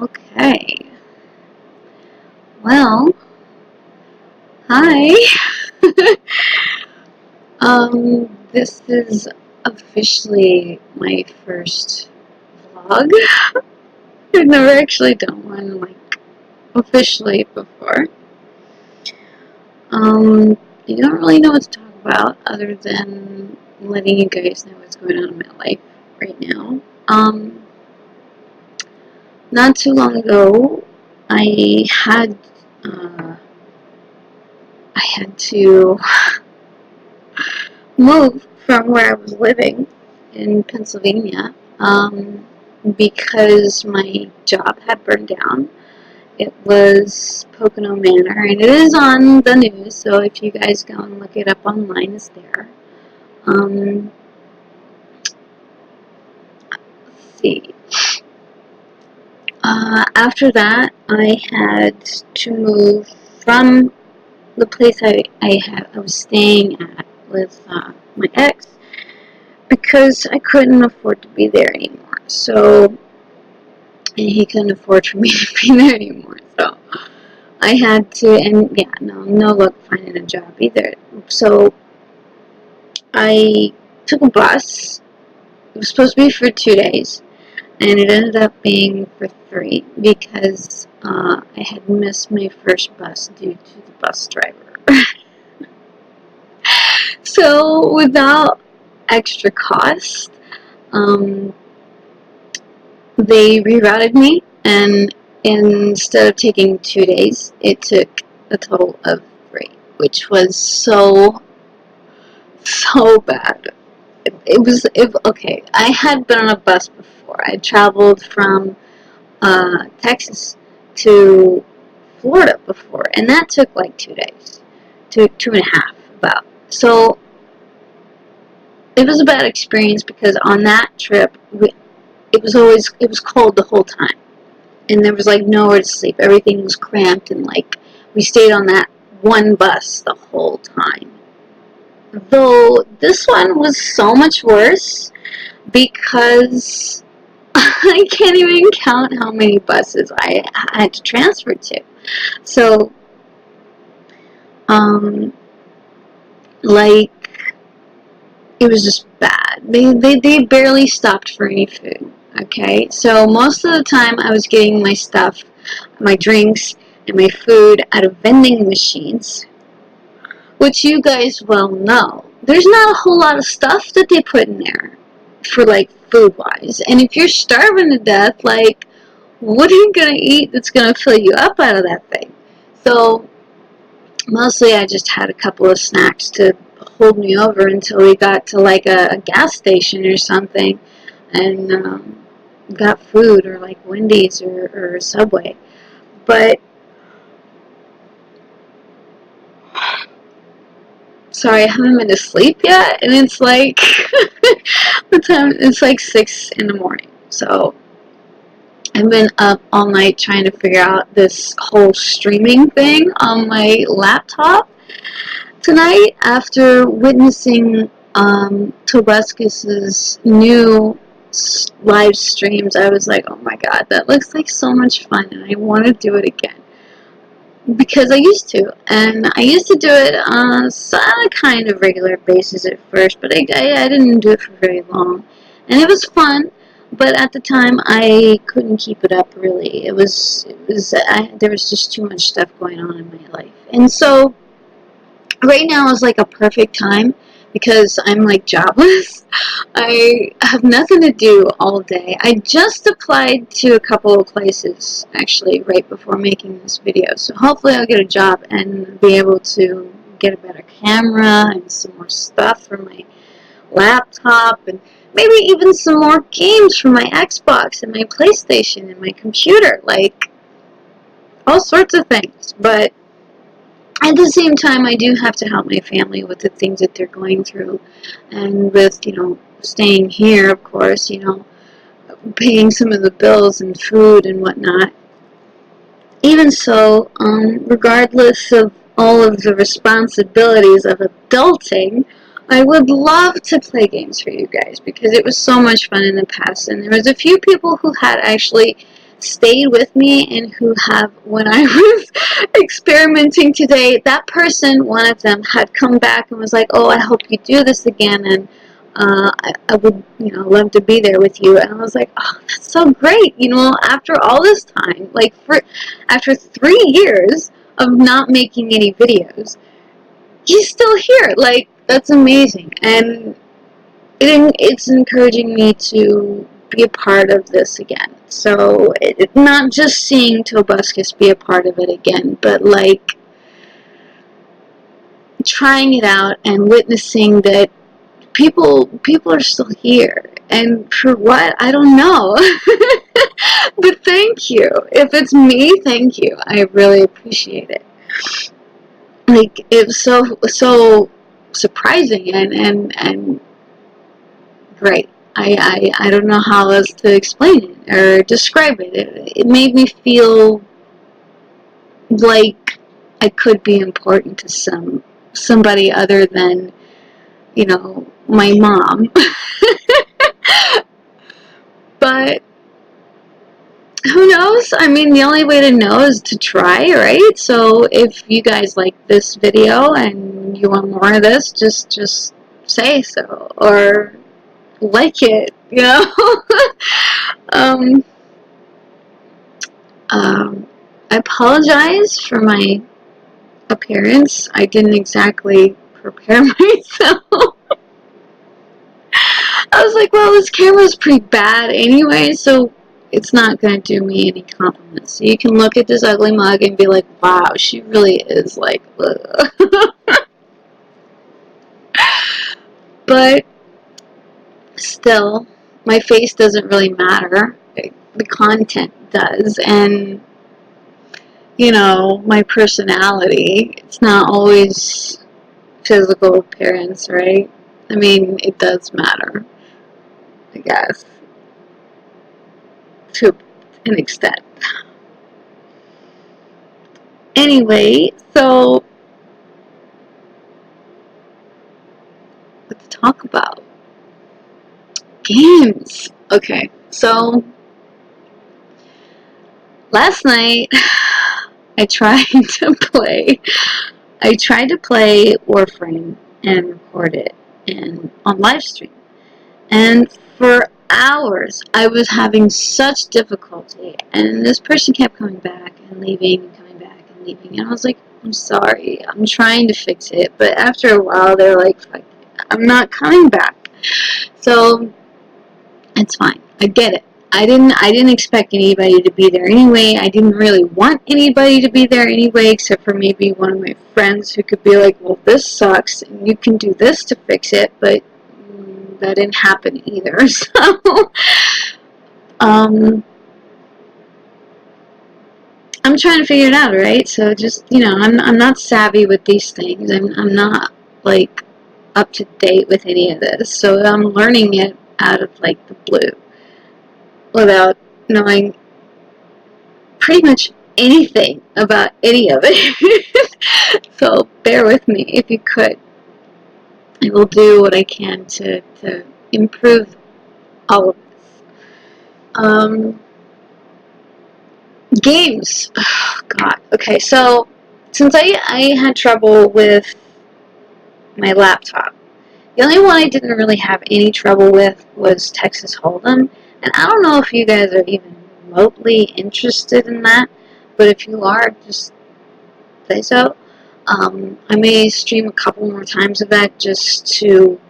Okay. Well, hi. This is officially my first vlog. I've never actually done one like officially before. I don't really know what to talk about other than letting you guys know what's going on in my life right now. Not too long ago, I had uh, I had to moved from where I was living in Pennsylvania because my job had burned down. It was Pocono Manor, and it is on the news, so if you guys go and look it up online, it's there. Um, let's see. After that, I had to move from the place I was staying at with my ex because I couldn't afford to be there anymore. So, and he couldn't afford for me to be there anymore. So I had to, and yeah, no luck finding a job either. So I took a bus. It was supposed to be for 2 days, and it ended up being for 3 because I had missed my first bus due to the bus driver. So without extra cost, um, they rerouted me, and instead of taking 2 days, it took a total of 3, which was so bad. Okay. I had been on a bus before. I traveled from Texas to Florida before, and that took like 2 days, two and a half about. So it was a bad experience because on that trip, it was cold the whole time, and there was like nowhere to sleep. Everything was cramped, and like we stayed on that one bus the whole time. Though this one was so much worse because I can't even count how many buses I had to transfer to. So, um, like, it was just bad. They barely stopped for any food. Okay, so most of the time I was getting my stuff, my drinks, and my food out of vending machines, which you guys well know. There's not a whole lot of stuff that they put in there for like food wise. And if you're starving to death, like, what are you gonna eat that's gonna fill you up out of that thing? So mostly I just had a couple of snacks to hold me over until we got to like a gas station or something, and got food, or like Wendy's or Subway. But sorry, I haven't been to sleep yet, and it's like the time. It's like 6 in the morning. So I've been up all night trying to figure out this whole streaming thing on my laptop. Tonight, after witnessing Tobuscus's new live streams, I was like, oh my god, that looks like so much fun, and I want to do it again. Because I used to, and I used to do it on a kind of regular basis at first, but I didn't do it for very long. And it was fun, but at the time I couldn't keep it up really. There was just too much stuff going on in my life. And so right now is like a perfect time because I'm like jobless. I have nothing to do all day. I just applied to a couple of places actually right before making this video, so hopefully I'll get a job and be able to get a better camera and some more stuff for my laptop, and maybe even some more games for my Xbox and my PlayStation and my computer, like all sorts of things. But at the same time, I do have to help my family with the things that they're going through, and with, staying here, of course, paying some of the bills and food and whatnot. Even so, regardless of all of the responsibilities of adulting, I would love to play games for you guys because it was so much fun in the past, and there was a few people who had actually stayed with me and who have, when I was experimenting today, that person, one of them, had come back and was like, oh, I hope you do this again, and I would, love to be there with you. And I was like, oh, that's so great. After all this time, like after 3 years of not making any videos, he's still here. Like, that's amazing. And it's encouraging me to be a part of this again. So, not just seeing Tobuscus be a part of it again, but like trying it out and witnessing that people are still here. And for what? I don't know. But thank you. If it's me, thank you. I really appreciate it. Like, it was so surprising and great. I don't know how else to explain it or describe it. It made me feel like I could be important to somebody other than, my mom. But who knows? I mean, the only way to know is to try, right? So if you guys like this video and you want more of this, just say so, or like it, um, I apologize for my appearance. I didn't exactly prepare myself. I was like, well, this camera's pretty bad anyway, so it's not going to do me any compliments. So you can look at this ugly mug and be like, wow, she really is like, ugh. But still, my face doesn't really matter. The content does, and my personality, it's not always physical appearance, right? I mean, it does matter, I guess, to an extent. Anyway, so let's talk about games. Okay, so last night I tried to play. I tried to play Warframe and record it on live stream. And for hours, I was having such difficulty. And this person kept coming back and leaving and coming back and leaving. And I was like, I'm sorry, I'm trying to fix it. But after a while, they're like, I'm not coming back. So it's fine. I get it. I didn't expect anybody to be there anyway. I didn't really want anybody to be there anyway, except for maybe one of my friends who could be like, well, this sucks, and you can do this to fix it, but that didn't happen either. So, I'm trying to figure it out, right? So just, I'm not savvy with these things. I'm not, like, up to date with any of this. So I'm learning it out of, like, the blue, without knowing pretty much anything about any of it. So bear with me if you could. I will do what I can to improve all of this. Games. Oh, God. Okay, so since I had trouble with my laptop, the only one I didn't really have any trouble with was Texas Hold'em. And I don't know if you guys are even remotely interested in that, but if you are, just say so. I may stream a couple more times of that just to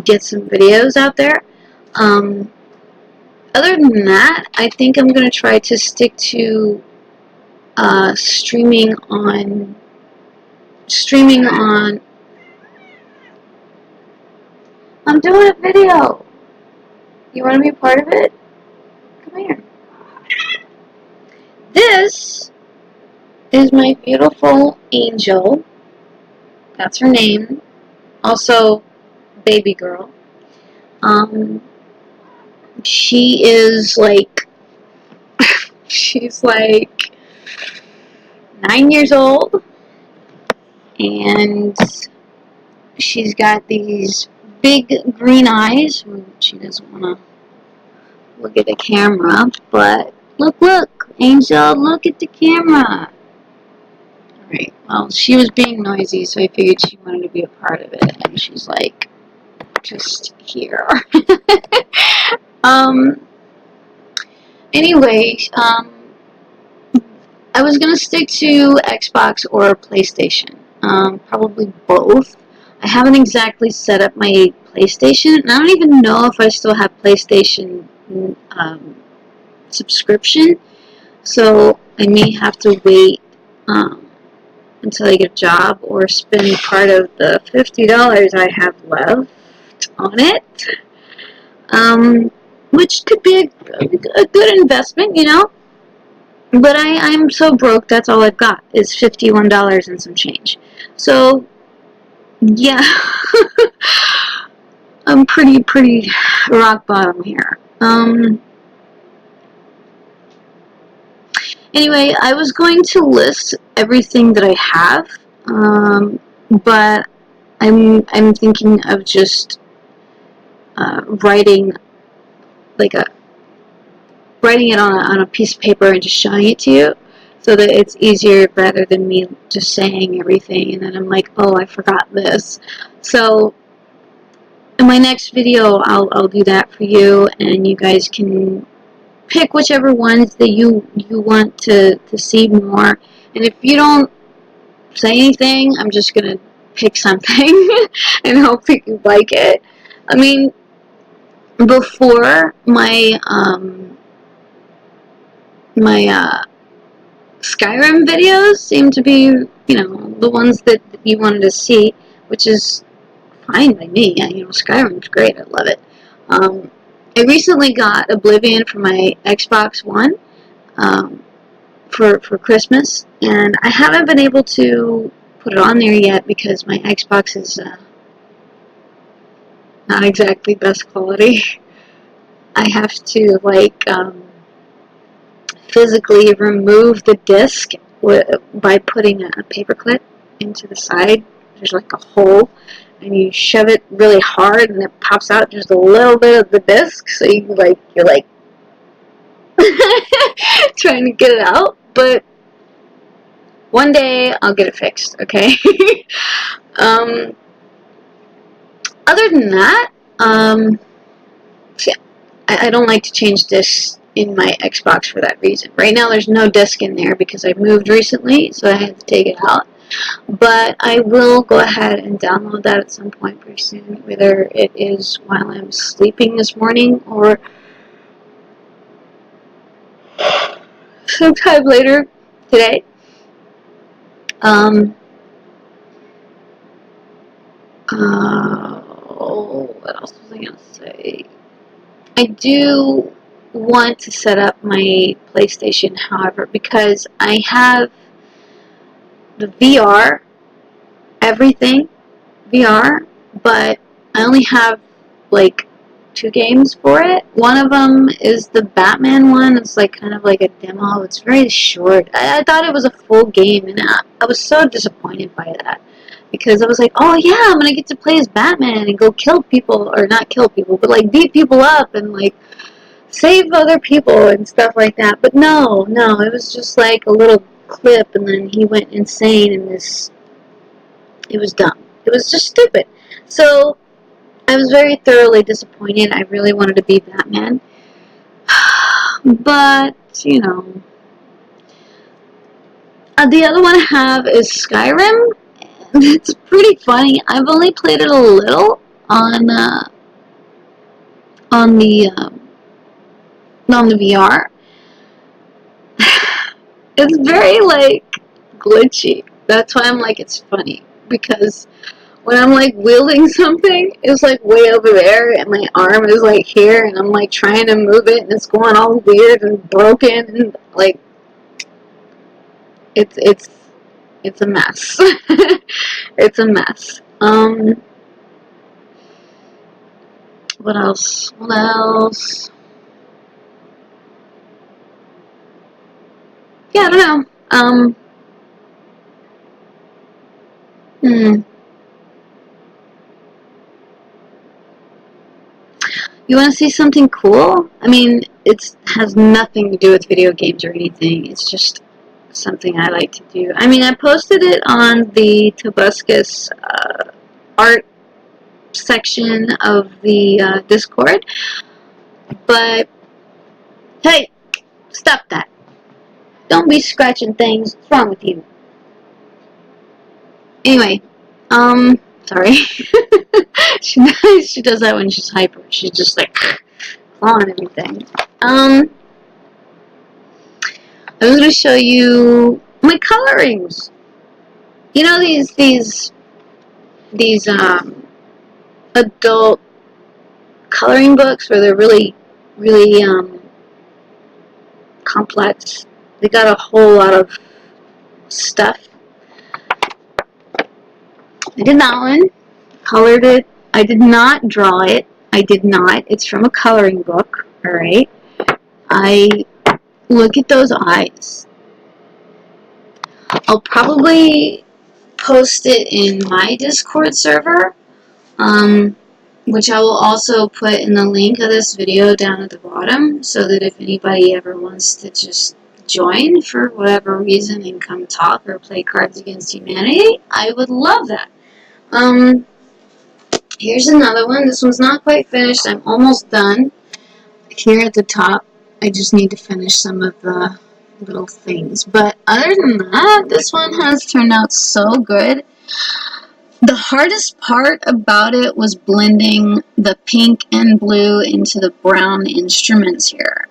get some videos out there. Other than that, I think I'm going to try to stick to streaming on. I'm doing a video. You want to be a part of it? Come here. This is my beautiful angel. That's her name. Also, baby girl. She is like, she's like 9 years old, and she's got these big green eyes. She doesn't want to look at the camera, but look, Angel, look at the camera. Alright, well, she was being noisy, so I figured she wanted to be a part of it, and she's like, just here. um, anyway, I was gonna stick to Xbox or PlayStation. Probably both. I haven't exactly set up my PlayStation, and I don't even know if I still have PlayStation subscription. So I may have to wait until I get a job or spend part of the $50 I have left on it, which could be a good investment, you know. But I'm so broke, that's all I've got is $51 and some change. So, yeah, I'm pretty rock bottom here. Anyway, I was going to list everything that I have, but I'm thinking of just writing like a writing it on a piece of paper and just showing it to you, so that it's easier rather than me just saying everything and then I'm like, oh, I forgot this. So in my next video, I'll do that for you, and you guys can pick whichever ones that you want to see more. And if you don't say anything, I'm just gonna pick something and hope that you like it. I mean, before my Skyrim videos seem to be, you know, the ones that you wanted to see, which is fine by me. Yeah, you know, Skyrim's great. I love it. I recently got Oblivion for my Xbox One for Christmas, and I haven't been able to put it on there yet because my Xbox is not exactly best quality. I have to like physically remove the disc by putting a paperclip into the side. There's like a hole, and you shove it really hard, and it pops out just a little bit of the disc. So you're like trying to get it out. But one day I'll get it fixed. Okay. um, Other than that, yeah, I don't like to change discs in my Xbox for that reason. Right now there's no disc in there because I moved recently, so I had to take it out. But I will go ahead and download that at some point pretty soon, whether it is while I'm sleeping this morning or sometime later today. Um, what else was I going to say? I do want to set up my PlayStation, however, because I have the VR, everything VR, but I only have like 2 games for it. One of them is the Batman one. It's like kind of like a demo. It's very short. I thought it was a full game, and I was so disappointed by that because I was like, oh yeah, I'm gonna get to play as Batman and go kill people, or not kill people, but like beat people up and like save other people and stuff like that. But no, it was just like a little clip, and then he went insane in this. It was dumb. It was just stupid. So I was very thoroughly disappointed. I really wanted to be Batman. But, you know. The other one I have is Skyrim. And it's pretty funny. I've only played it a little on on the on the VR. It's very like glitchy. That's why I'm like it's funny, because when I'm like wielding something, it's like way over there, and my arm is like here, and I'm like trying to move it, and it's going all weird and broken, and like it's it's a mess. It's a mess. What else? What else? Yeah, I don't know. Hmm. You want to see something cool? I mean, it has nothing to do with video games or anything. It's just something I like to do. I mean, I posted it on the Tobuscus art section of the Discord, but hey, stop that. Don't be scratching things. What's wrong with you? Anyway, sorry. she does that when she's hyper. She's just like clawing everything. I was going to show you my colorings. You know these adult coloring books where they're really complex. They got a whole lot of stuff. I did that one. Colored it. I did not draw it. I did not. It's from a coloring book. Alright. I look at those eyes. I'll probably post it in my Discord server, which I will also put in the link of this video down at the bottom, so that if anybody ever wants to just join for whatever reason and come talk or play Cards Against Humanity, I would love that. Here's another one. This one's not quite finished. I'm almost done. Here at the top, I just need to finish some of the little things. But other than that, this one has turned out so good. The hardest part about it was blending the pink and blue into the brown instruments here.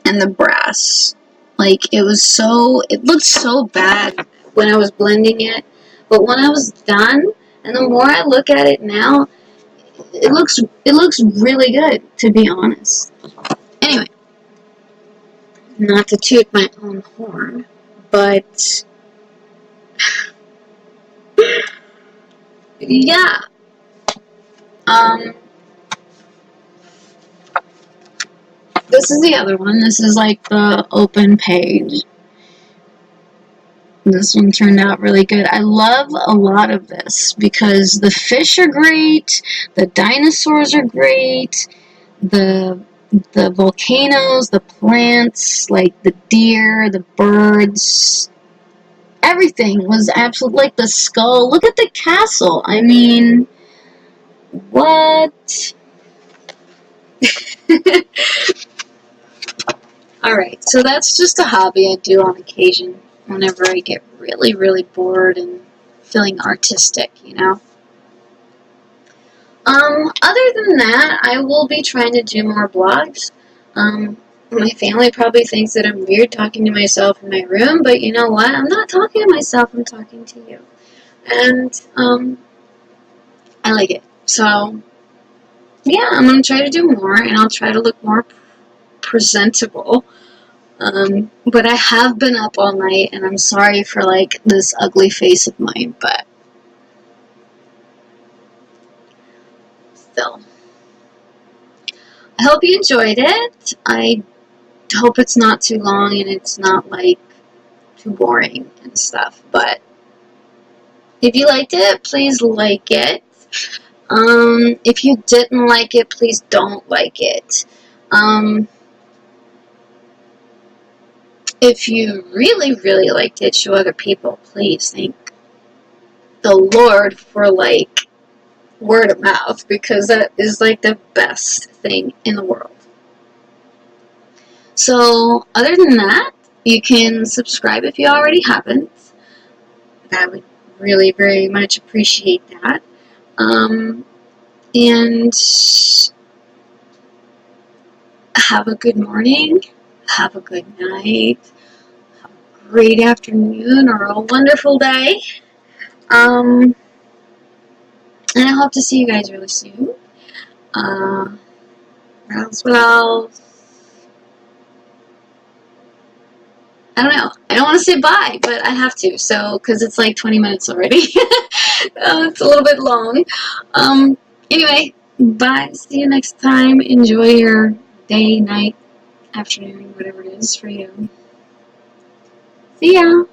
And the brass. Like, it looked so bad when I was blending it. But when I was done, and the more I look at it now, it looks really good, to be honest. Anyway, not to toot my own horn, but yeah. This is the other one. This is like the open page. This one turned out really good. I love a lot of this because the fish are great, the dinosaurs are great, the volcanoes, the plants, like the deer, the birds, everything was absolutely, like the skull. Look at the castle. I mean, what? Alright, so that's just a hobby I do on occasion whenever I get really bored and feeling artistic, you know? Other than that, I will be trying to do more blogs. My family probably thinks that I'm weird talking to myself in my room, but you know what? I'm not talking to myself, I'm talking to you. And, I like it. So, yeah, I'm going to try to do more, and I'll try to look more presentable. But I have been up all night, and I'm sorry for, like, this ugly face of mine, but still. I hope you enjoyed it. I hope it's not too long, and it's not, like, too boring and stuff, but if you liked it, please like it. If you didn't like it, please don't like it. If you really liked it, show other people. Please thank the Lord for, like, word of mouth, because that is, like, the best thing in the world. So, other than that, you can subscribe if you already haven't. I would really very much appreciate that. And have a good morning, have a good night, have a great afternoon, or a wonderful day. And I hope to see you guys really soon. What else? I don't know. I don't want to say bye, but I have to, so, because it's like 20 minutes already. It's a little bit long. Anyway, bye. See you next time. Enjoy your day, night, afternoon, whatever it is for you. See ya.